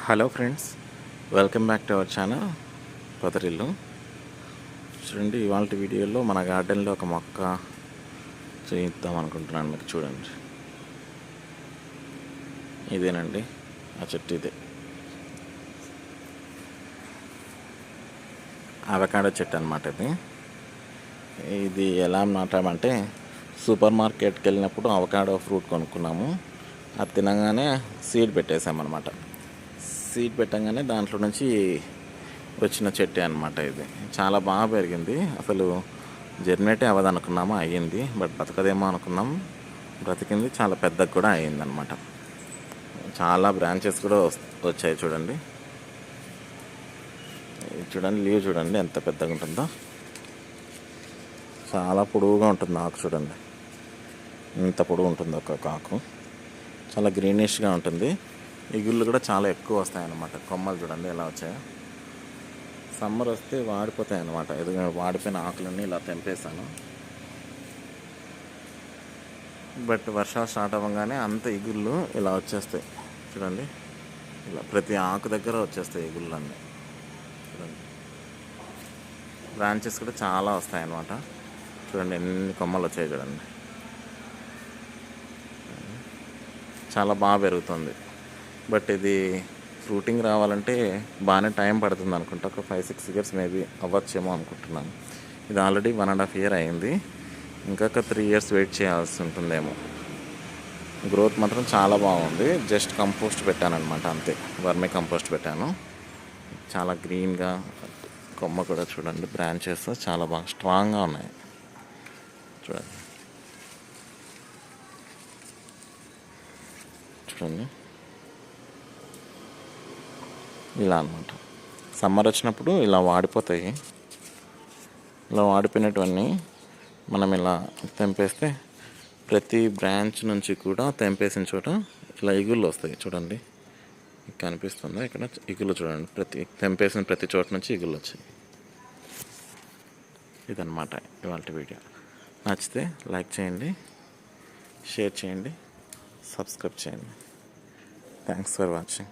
Hello friends, welcome back to our channel Podarillu. చూడండి, ఇవాళ వీడియోలో మన గార్డెన్లో ఒక మొక్క చేయిద్దాం అనుకుంటున్నాను. మీరు చూడండి, ఇదేనండి ఆ చెట్టు. ఇదే అవకాడో చెట్టు అనమాట. ఇది ఎలా నాటామంటే, సూపర్ మార్కెట్కి వెళ్ళినప్పుడు అవకాడో ఫ్రూట్ కొనుక్కున్నాము. అది తినగానే సీడ్ పెట్టేసామన్నమాట. సీడ్ పెట్టగానే దాంట్లో నుంచి వచ్చిన చెట్టే అనమాట. ఇది చాలా బాగా పెరిగింది. అసలు జర్మినేటే అవ్వదు అనుకున్నాము, అయ్యింది. బట్ బతకదేమో అనుకున్నాం, బ్రతికింది. చాలా పెద్దగా కూడా అయ్యింది అనమాట. చాలా బ్రాంచెస్ కూడా వచ్చాయి. చూడండి, లీవ్ చూడండి ఎంత పెద్దగా ఉంటుందో. చాలా పొడవుగా ఉంటుంది ఆకు. చూడండి ఎంత పొడవు ఉంటుందో ఒక ఆకు. చాలా గ్రీనిష్గా ఉంటుంది. ఇగుళ్ళు కూడా చాలా ఎక్కువ వస్తాయి అన్నమాట. కొమ్మలు చూడండి ఎలా వచ్చాయో. సమ్మర్ వస్తే వాడిపోతాయి అన్నమాట. ఎదుగు వాడిపోయిన ఆకులన్నీ ఇలా తెంపేశాను. బట్ వర్షాలు స్టార్ట్ అవ్వగానే అంత ఇగుళ్ళు ఇలా వచ్చేస్తాయి. చూడండి, ఇలా ప్రతి ఆకు దగ్గర వచ్చేస్తాయి ఇగుళ్ళు అన్నీ. చూడండి, బ్రాంచెస్ కూడా చాలా వస్తాయి అన్నమాట. చూడండి ఎన్ని కొమ్మలు వచ్చాయి. చూడండి, చాలా బాగా పెరుగుతుంది. బట్ ఇది ఫ్రూటింగ్ రావాలంటే బాగానే టైం పడుతుంది అనుకుంటా. ఒక 5-6 ఇయర్స్ మేబీ అవ్వచ్చేమో అనుకుంటున్నాను. ఇది ఆల్రెడీ 1.5 year అయింది. ఇంకొక 3 years వెయిట్ చేయాల్సి ఉంటుందేమో. గ్రోత్ మాత్రం చాలా బాగుంది. జస్ట్ కంపోస్ట్ పెట్టాను అనమాట, అంతే. వర్మీ కంపోస్ట్ పెట్టాను. చాలా గ్రీన్గా, కొమ్మ కూడా చూడండి, బ్రాంచెస్ చాలా బాగా స్ట్రాంగ్గా ఉన్నాయి. చూడండి చూడండి ఇలా అనమాట. సమ్మర్ వచ్చినప్పుడు ఇలా వాడిపోతాయి. ఇలా వాడిపోయినటువన్నీ మనం ఇలా తెంపేస్తే ప్రతి బ్రాంచ్ నుంచి కూడా తెంపేసిన చోట ఇలా ఇగుళ్ళు వస్తాయి. చూడండి, కనిపిస్తుందా ఇక్కడ ఇగుళ్ళు? చూడండి, తెంపేసిన ప్రతి చోట నుంచి ఇగుళ్ళు వచ్చాయి. ఇదన్నమాట ఇవాళ వీడియో. నచ్చితే లైక్ చేయండి, షేర్ చేయండి, సబ్స్క్రైబ్ చేయండి. Thanks for watching.